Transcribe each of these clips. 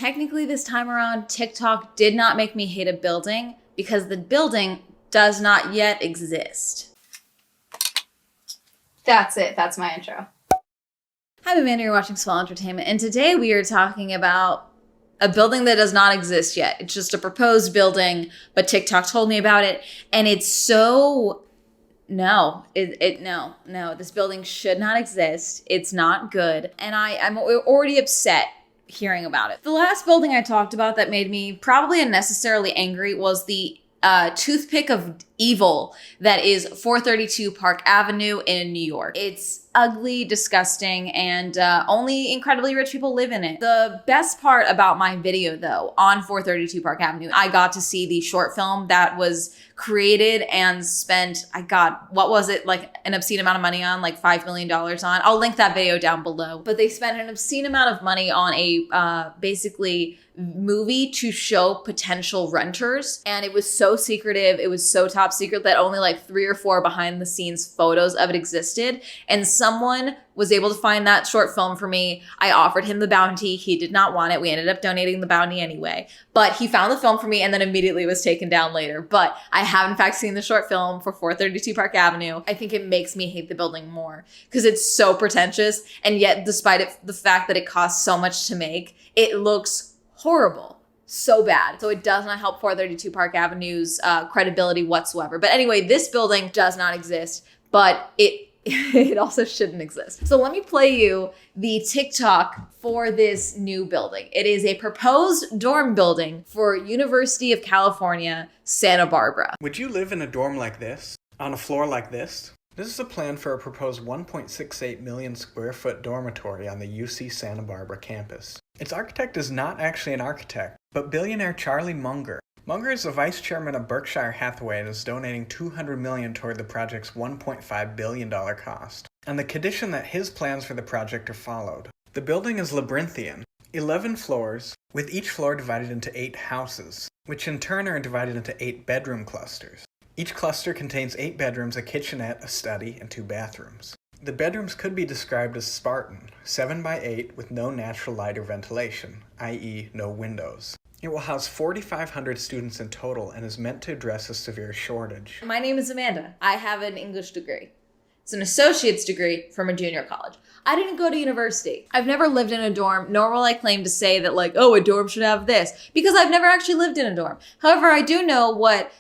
Technically this time around, TikTok did not make me hate a building because the building does not yet exist. That's it. That's my intro. Hi, I'm Amanda. You're watching Swell Entertainment, and today we are talking about a building that does not exist yet. It's just a proposed building, but TikTok told me about it, and it's so... No, this building should not exist. It's not good, and I'm already upset hearing about it. The last building I talked about that made me probably unnecessarily angry was the toothpick of evil that is 432 Park Avenue in New York. It's ugly, disgusting, and only incredibly rich people live in it. The best part about my video, though, on 432 Park Avenue, I got to see the short film that was created and spent, what was it, like an obscene amount of money on, like $5 million on. I'll link that video down below. But they spent an obscene amount of money on a basically movie to show potential renters. And it was so secretive. It was so top secret that only like 3 or 4 behind the scenes photos of it existed. And someone was able to find that short film for me. I offered him the bounty. He did not want it. We ended up donating the bounty anyway. But he found the film for me and then immediately was taken down later. But I have in fact seen the short film for 432 Park Avenue. I think it makes me hate the building more because it's so pretentious. And yet, despite the fact that it costs so much to make, it looks horrible. So bad. So it does not help 432 Park Avenue's credibility whatsoever. But anyway, this building does not exist, but it also shouldn't exist. So let me play you the TikTok for this new building. It is a proposed dorm building for University of California, Santa Barbara. Would you live in a dorm like this? On a floor like this? This is a plan for a proposed 1.68 million square foot dormitory on the UC Santa Barbara campus. Its architect is not actually an architect, but billionaire Charlie Munger. Munger is the vice chairman of Berkshire Hathaway and is donating $200 million toward the project's $1.5 billion cost, on the condition that his plans for the project are followed. The building is labyrinthian, 11 floors, with each floor divided into 8 houses, which in turn are divided into 8 bedroom clusters. Each cluster contains 8 bedrooms, a kitchenette, a study, and 2 bathrooms. The bedrooms could be described as Spartan, 7 by 8 with no natural light or ventilation, i.e. no windows. It will house 4,500 students in total and is meant to address a severe shortage. My name is Amanda. I have an English degree. It's an associate's degree from a junior college. I didn't go to university. I've never lived in a dorm, nor will I claim to say that like, oh, a dorm should have this, because I've never actually lived in a dorm. However, I do know what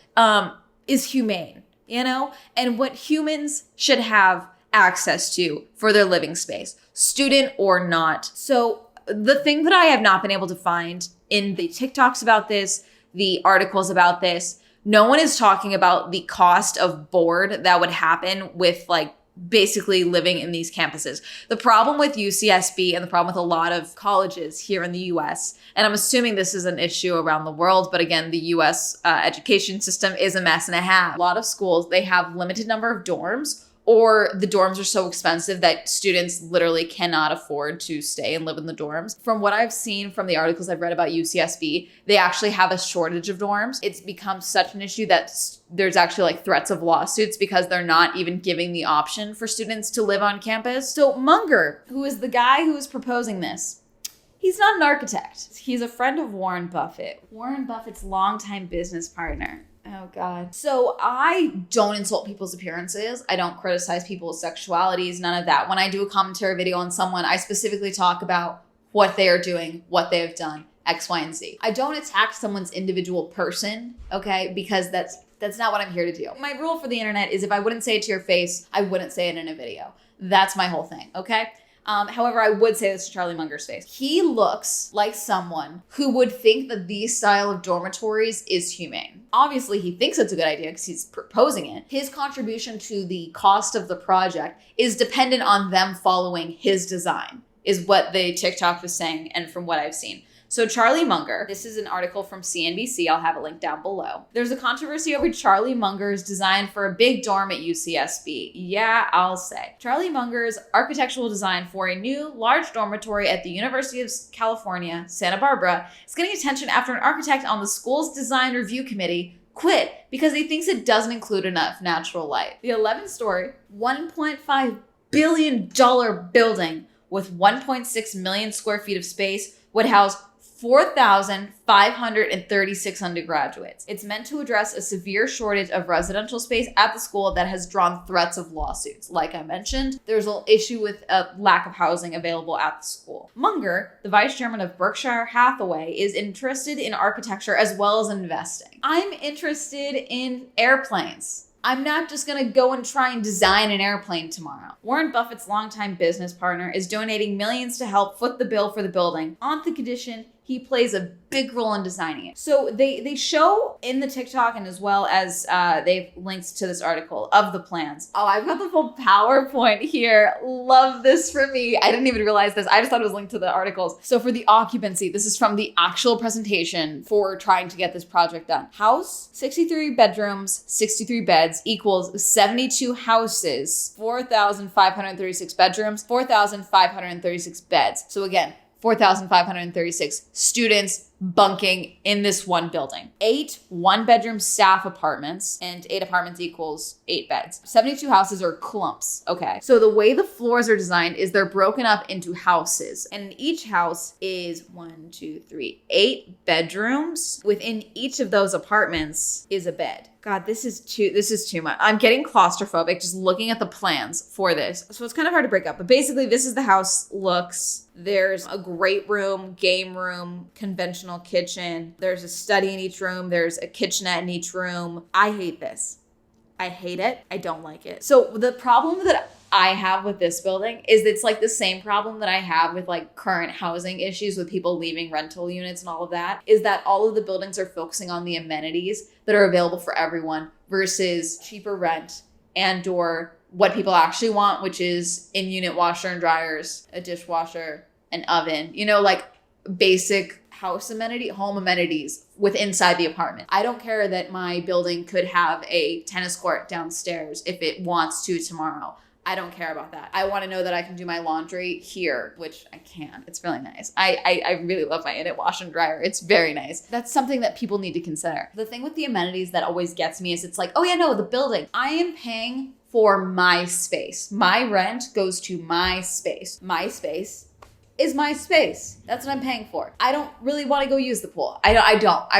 is humane, you know, and what humans should have access to for their living space, student or not. So the thing that I have not been able to find in the TikToks about this, the articles about this, no one is talking about the cost of board that would happen with like basically living in these campuses. The problem with UCSB and the problem with a lot of colleges here in the US, and I'm assuming this is an issue around the world, but again, the US education system is a mess and a half. A lot of schools, they have limited number of dorms, or the dorms are so expensive that students literally cannot afford to stay and live in the dorms. From what I've seen from the articles I've read about UCSB, they actually have a shortage of dorms. It's become such an issue that there's actually like threats of lawsuits because they're not even giving the option for students to live on campus. So Munger, who is the guy who is proposing this, he's not an architect. He's a friend of Warren Buffett. Warren Buffett's longtime business partner. Oh God. So I don't insult people's appearances. I don't criticize people's sexualities, none of that. When I do a commentary video on someone, I specifically talk about what they are doing, what they have done, X, Y, and Z. I don't attack someone's individual person, okay? Because that's not what I'm here to do. My rule for the internet is if I wouldn't say it to your face, I wouldn't say it in a video. That's my whole thing, okay? However, I would say this to Charlie Munger's face. He looks like someone who would think that these style of dormitories is humane. Obviously, he thinks it's a good idea because he's proposing it. His contribution to the cost of the project is dependent on them following his design, is what the TikTok was saying and from what I've seen. So Charlie Munger, this is an article from CNBC. I'll have a link down below. There's a controversy over Charlie Munger's design for a big dorm at UCSB. Yeah, I'll say. Charlie Munger's architectural design for a new large dormitory at the University of California, Santa Barbara, is getting attention after an architect on the school's design review committee quit because he thinks it doesn't include enough natural light. The 11-story, $1.5 billion building with 1.6 million square feet of space would house 4,536 undergraduates. It's meant to address a severe shortage of residential space at the school that has drawn threats of lawsuits. Like I mentioned, there's an issue with a lack of housing available at the school. Munger, the vice chairman of Berkshire Hathaway, is interested in architecture as well as investing. I'm interested in airplanes. I'm not just gonna go and try and design an airplane tomorrow. Warren Buffett's longtime business partner is donating millions to help foot the bill for the building on the condition he plays a big role in designing it. So they show in the TikTok, and as well as they've linked to this article of the plans. Oh, I've got the full PowerPoint here. Love this for me. I didn't even realize this. I just thought it was linked to the articles. So for the occupancy, this is from the actual presentation for trying to get this project done. House, 63 bedrooms, 63 beds equals 72 houses, 4,536 bedrooms, 4,536 beds. So again, 4,536 students bunking in this one building. 8 one-bedroom staff apartments, and 8 apartments equals 8 beds. 72 houses are clumps, okay? So the way the floors are designed is they're broken up into houses, and each house is 8 bedrooms. Within each of those apartments is a bed. God, this is too much. I'm getting claustrophobic just looking at the plans for this. So it's kind of hard to break up, but basically this is the house looks. There's a great room, game room, conventional kitchen. There's a study in each room. There's a kitchenette in each room. I hate this. I hate it. I don't like it. So the problem that I have with this building is it's like the same problem that I have with like current housing issues with people leaving rental units and all of that, is that all of the buildings are focusing on the amenities that are available for everyone versus cheaper rent and or what people actually want, which is in-unit washer and dryers, a dishwasher, an oven, like basic house amenity, home amenities with inside the apartment. I don't care that my building could have a tennis court downstairs if it wants to tomorrow. I don't care about that. I want to know that I can do my laundry here, which I can. It's really nice. I really love my in-it wash and dryer. It's very nice. That's something that people need to consider. The thing with the amenities that always gets me is it's like, oh yeah, no, the building. I am paying for my space. My rent goes to my space. My space is my space. That's what I'm paying for. I don't really want to go use the pool. I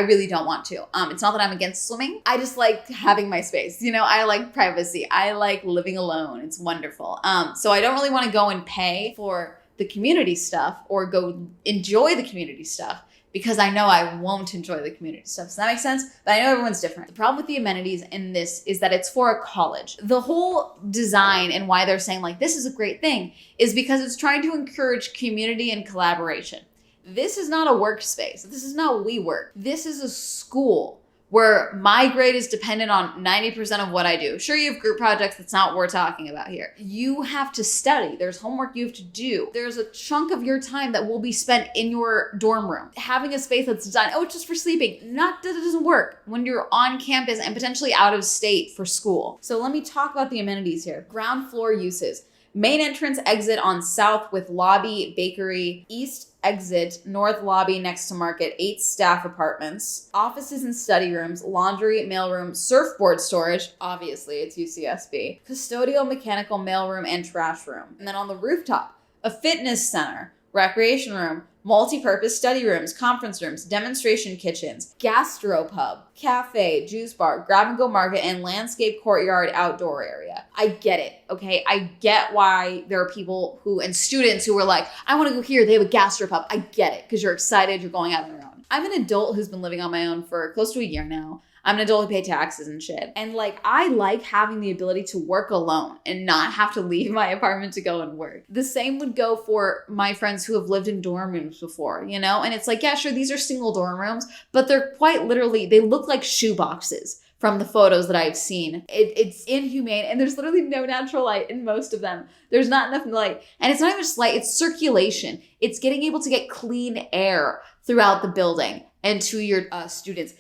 really don't want to. It's not that I'm against swimming. I just like having my space. I like privacy. I like living alone. It's wonderful. So I don't really want to go and pay for the community stuff or go enjoy the community stuff, because I know I won't enjoy the community stuff. Does that make sense? But I know everyone's different. The problem with the amenities in this is that it's for a college. The whole design and why they're saying like, this is a great thing is because it's trying to encourage community and collaboration. This is not a workspace. This is not WeWork. This is a school where my grade is dependent on 90% of what I do. Sure, you have group projects. That's not what we're talking about here. You have to study. There's homework you have to do. There's a chunk of your time that will be spent in your dorm room. Having a space that's designed, it's just for sleeping. Not that it doesn't work when you're on campus and potentially out of state for school. So let me talk about the amenities here. Ground floor uses. Main entrance exit on south with lobby, bakery, east exit, north lobby next to market, 8 staff apartments, offices and study rooms, laundry, mailroom, surfboard storage, obviously it's UCSB, custodial, mechanical, mailroom, and trash room. And then on the rooftop, a fitness center, recreation room, multi-purpose study rooms, conference rooms, demonstration kitchens, gastropub, cafe, juice bar, grab-and-go market, and landscape courtyard outdoor area. I get it, okay? I get why there are people and students who are like, I want to go here. They have a gastropub. I get it, because you're excited. You're going out on your own. I'm an adult who's been living on my own for close to a year now. I'm an adult who pay taxes and shit. And I like having the ability to work alone and not have to leave my apartment to go and work. The same would go for my friends who have lived in dorm rooms before, And it's like, yeah, sure, these are single dorm rooms, but they're quite literally, they look like shoe boxes from the photos that I've seen. It's inhumane, and there's literally no natural light in most of them. There's not enough light. And it's not even just light, it's circulation. It's getting able to get clean air throughout the building and to your students.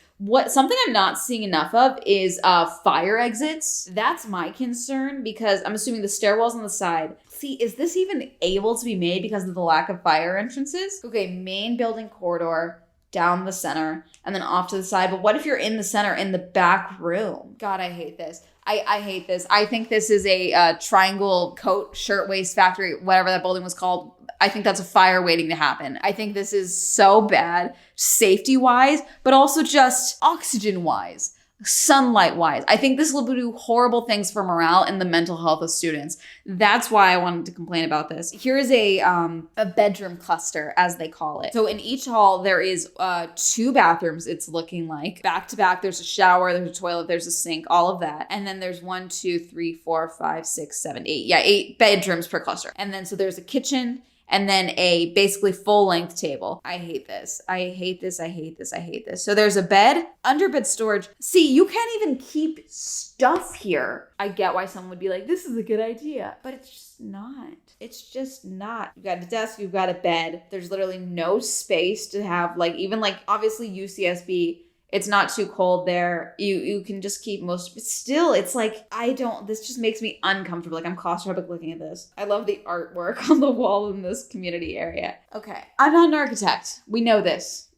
Something I'm not seeing enough of is fire exits. That's my concern, because I'm assuming the stairwells on the side. See, is this even able to be made because of the lack of fire entrances? Okay, main building corridor, down the center, and then off to the side. But what if you're in the center in the back room? God, I hate this. I hate this. I think this is a triangle coat, shirtwaist factory, whatever that building was called. I think that's a fire waiting to happen. I think this is so bad, safety-wise, but also just oxygen-wise, sunlight-wise. I think this will do horrible things for morale and the mental health of students. That's why I wanted to complain about this. Here is a bedroom cluster, as they call it. So in each hall, there is 2 bathrooms, it's looking like. Back to back, there's a shower, there's a toilet, there's a sink, all of that. And then there's 1, 2, 3, 4, 5, 6, 7, 8. Yeah, 8 bedrooms per cluster. And then so there's a kitchen, and then a basically full-length table. I hate this. I hate this. I hate this. I hate this. So there's a bed, underbed storage. See, you can't even keep stuff here. I get why someone would be like, this is a good idea, but it's just not. It's just not. You've got a desk, you've got a bed. There's literally no space to have even obviously UCSB, it's not too cold there. You can just keep most, but still, it's this just makes me uncomfortable. I'm claustrophobic looking at this. I love the artwork on the wall in this community area. Okay, I'm not an architect. We know this.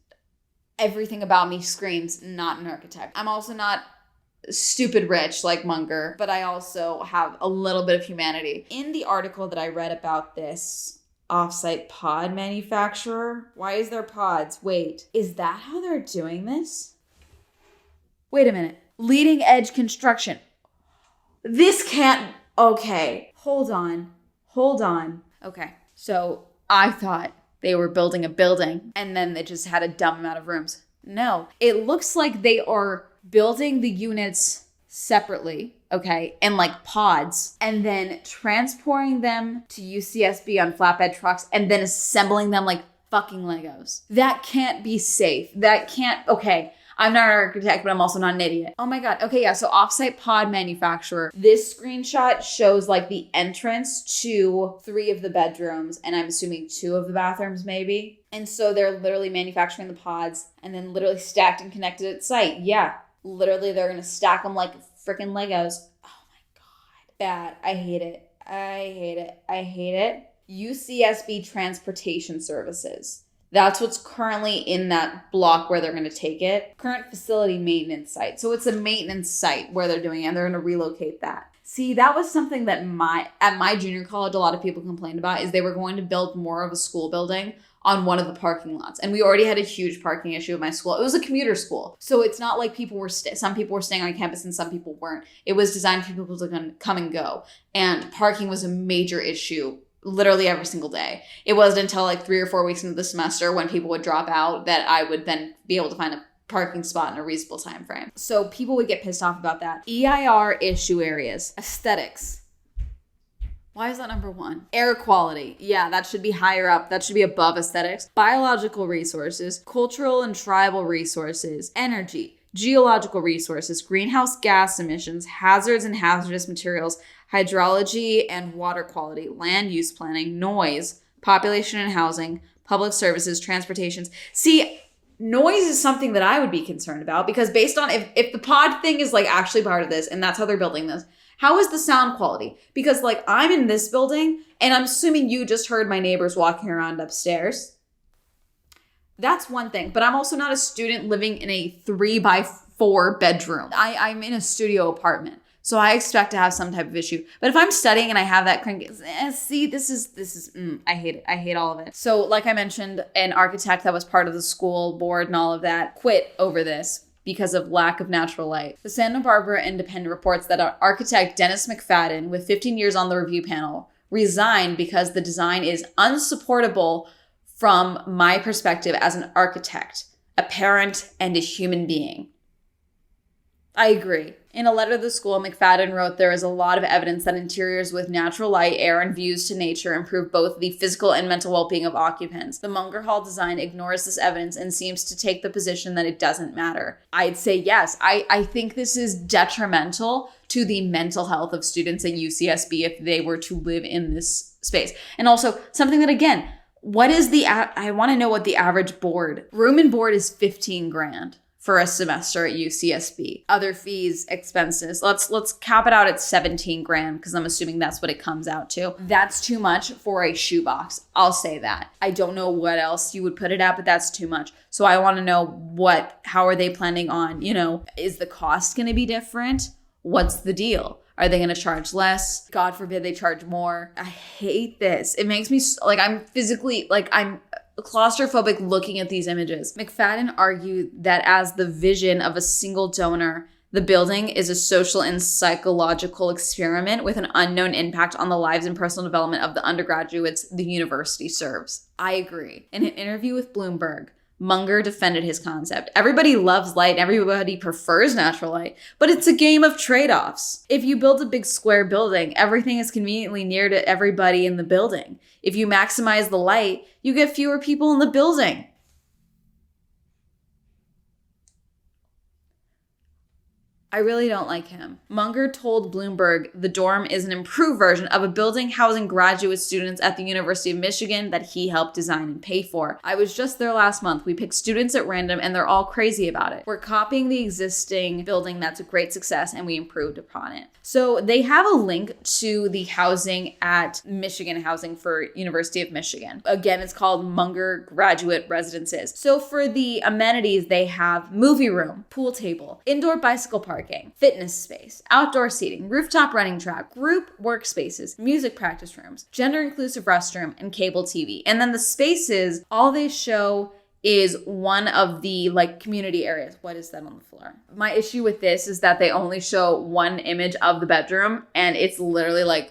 Everything about me screams not an architect. I'm also not stupid rich like Munger, but I also have a little bit of humanity. In the article that I read about this offsite pod manufacturer, why is there pods? Wait, is that how they're doing this? Wait a minute. Leading edge construction. This can't... Okay. Hold on. Okay. So I thought they were building a building and then they just had a dumb amount of rooms. No. It looks like they are building the units separately, okay, in pods, and then transporting them to UCSB on flatbed trucks and then assembling them like fucking Legos. That can't be safe. That can't... Okay. I'm not an architect, but I'm also not an idiot. Oh my God. Okay, yeah. So offsite pod manufacturer. This screenshot shows the entrance to 3 of the bedrooms, and I'm assuming 2 of the bathrooms maybe. And so they're literally manufacturing the pods and then literally stacked and connected at site. Yeah. Literally, they're going to stack them like freaking Legos. Oh my God. Bad. I hate it. I hate it. UCSB Transportation Services. That's what's currently in that block where they're going to take it. Current facility maintenance site. So it's a maintenance site where they're doing it, and they're going to relocate that. See, that was something that at my junior college, a lot of people complained about, is they were going to build more of a school building on one of the parking lots. And we already had a huge parking issue at my school. It was a commuter school. So it's not like some people were staying on campus and some people weren't. It was designed for people to come and go. And parking was a major issue literally every single day. It wasn't until 3 or 4 weeks into the semester when people would drop out that I would then be able to find a parking spot in a reasonable time frame. So people would get pissed off about that. EIR issue areas. Aesthetics. Why is that number 1? Air quality. Yeah, that should be higher up. That should be above aesthetics. Biological resources, cultural and tribal resources, energy, geological resources, greenhouse gas emissions, hazards and hazardous materials, hydrology and water quality, land use planning, noise, population and housing, public services, transportations. See, noise is something that I would be concerned about, because based on if the pod thing is actually part of this and that's how they're building this, how is the sound quality? Because I'm in this building and I'm assuming you just heard my neighbors walking around upstairs. That's one thing, but I'm also not a student living in a 3x4 bedroom. I'm in a studio apartment. So I expect to have some type of issue. But if I'm studying and I have that crank, see, this is, I hate it. I hate all of it. So like I mentioned, an architect that was part of the school board and all of that quit over this because of lack of natural light. The Santa Barbara Independent reports that architect Dennis McFadden, with 15 years on the review panel, resigned because the design is unsupportable from my perspective as an architect, a parent, and a human being. I agree. In a letter to the school, McFadden wrote, "There is a lot of evidence that interiors with natural light, air, and views to nature improve both the physical and mental well-being of occupants. The Munger Hall design ignores this evidence and seems to take the position that it doesn't matter." I'd say yes. I think this is detrimental to the mental health of students at UCSB if they were to live in this space. And also, something that, again, what is I want to know what the average room and board is $15,000 for a semester at UCSB. Other fees, expenses. Let's cap it out at 17 grand because I'm assuming that's what it comes out to. That's too much for a shoebox. I'll say that. I don't know what else you would put it at, but that's too much. So I want to know how are they planning on, is the cost going to be different? What's the deal? Are they going to charge less? God forbid they charge more. I hate this. It makes me I'm claustrophobic looking at these images. McFadden argued that as the vision of a single donor, the building is a social and psychological experiment with an unknown impact on the lives and personal development of the undergraduates the university serves. I agree. In an interview with Bloomberg, Munger defended his concept. Everybody loves light and everybody prefers natural light, but it's a game of trade-offs. If you build a big square building, everything is conveniently near to everybody in the building. If you maximize the light, you get fewer people in the building. I really don't like him. Munger told Bloomberg the dorm is an improved version of a building housing graduate students at the University of Michigan that he helped design and pay for. I was just there last month. We picked students at random and they're all crazy about it. We're copying the existing building that's a great success and we improved upon it. So they have a link to the housing at Michigan Housing for University of Michigan. Again, it's called Munger Graduate Residences. So for the amenities, they have movie room, pool table, indoor bicycle park, fitness space, outdoor seating, rooftop running track, group workspaces, music practice rooms, gender-inclusive restroom, and cable TV. And then the spaces, all they show is one of the community areas. What is that on the floor? My issue with this is that they only show one image of the bedroom and it's literally like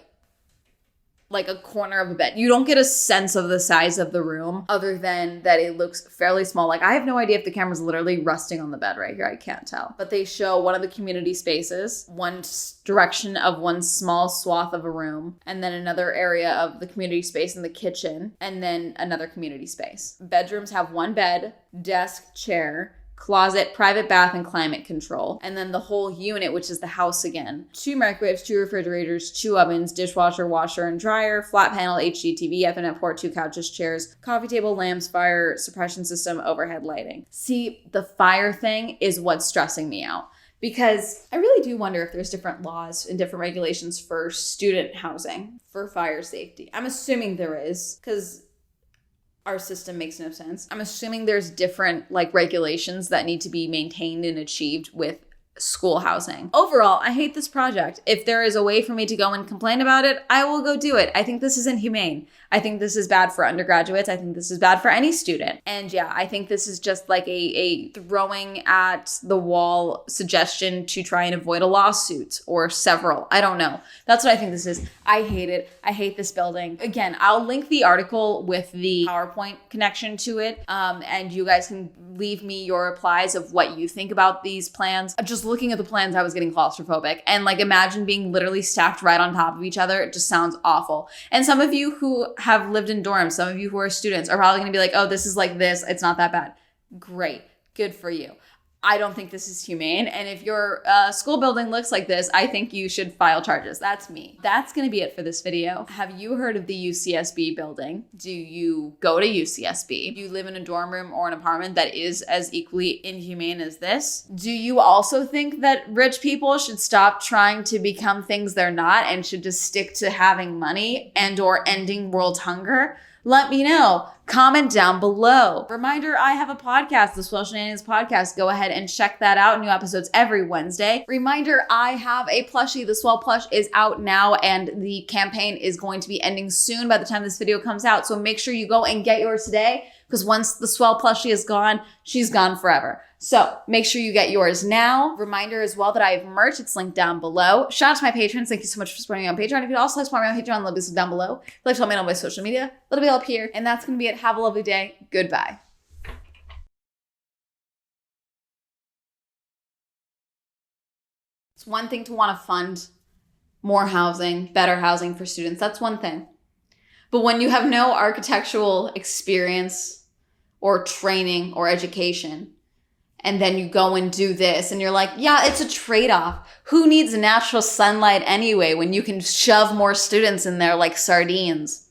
a corner of a bed. You don't get a sense of the size of the room other than that it looks fairly small. I have no idea if the camera's literally resting on the bed right here. I can't tell. But they show one of the community spaces, one direction of one small swath of a room, and then another area of the community space in the kitchen, and then another community space. Bedrooms have one bed, desk, chair, closet, private bath, and climate control. And then the whole unit, which is the house again. 2 microwaves, 2 refrigerators, 2 ovens, dishwasher, washer, and dryer, flat panel, HDTV, Ethernet port, 2 couches, chairs, coffee table, lamps, fire suppression system, overhead lighting. See, the fire thing is what's stressing me out. Because I really do wonder if there's different laws and different regulations for student housing for fire safety. I'm assuming there is, because our system makes no sense. I'm assuming there's different regulations that need to be maintained and achieved with school housing. Overall, I hate this project. If there is a way for me to go and complain about it, I will go do it. I think this is inhumane. I think this is bad for undergraduates. I think this is bad for any student. And yeah, I think this is just a throwing at the wall suggestion to try and avoid a lawsuit or several. I don't know. That's what I think this is. I hate it. I hate this building. Again, I'll link the article with the PowerPoint connection to it. And you guys can leave me your replies of what you think about these plans. Just looking at the plans, I was getting claustrophobic. And imagine being literally stacked right on top of each other. It just sounds awful. And some of you who have lived in dorms, some of you who are students are probably going to be like, oh, this is like this. It's not that bad. Great. Good for you. I don't think this is humane. And if your school building looks like this, I think you should file charges. That's me. That's going to be it for this video. Have you heard of the UCSB building? Do you go to UCSB? Do you live in a dorm room or an apartment that is as equally inhumane as this? Do you also think that rich people should stop trying to become things they're not and should just stick to having money and or ending world hunger? Let me know. Comment down below. Reminder, I have a podcast, the Swell Shenanigans Podcast. Go ahead and check that out. New episodes every Wednesday. Reminder, I have a plushie. The Swell plush is out now and the campaign is going to be ending soon by the time this video comes out. So make sure you go and get yours today because once the Swell plushie is gone, she's gone forever. So make sure you get yours now. Reminder as well that I have merch. It's linked down below. Shout out to my patrons. Thank you so much for supporting me on Patreon. If you'd also like to support me on Patreon, link is down below. If you'd like to follow me on my social media, it'll be up here. And that's going to be it. Have a lovely day. Goodbye. It's one thing to want to fund more housing, better housing for students. That's one thing. But when you have no architectural experience or training or education, and then you go and do this and you're like, yeah, it's a trade-off. Who needs natural sunlight anyway when you can shove more students in there like sardines?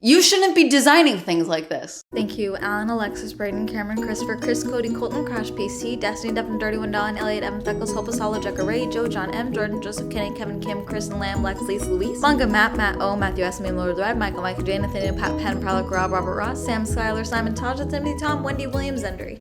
You shouldn't be designing things like this. Thank you, Alan, Alexis, Brayden, Cameron, Christopher, Chris, Cody, Colton, Crash, PC, Destiny, Devin, Dirty One, Don, Elliot, Evan, Feckles, Hope, Solo, Jekka, Ray, Joe, John, M, Jordan, Joseph, Kenny, Kevin, Kim, Chris, and Lamb, Lex, Lisa, Luis, Manga, Matt, O, Matthew, S, Me, Lord of the Red, Michael, Jane, Nathaniel, Pat, Penn, Prolic, Rob, Robert, Ross, Sam, Skylar, Simon, Taja, Timothy, Tom, Wendy, Williams, Zendry.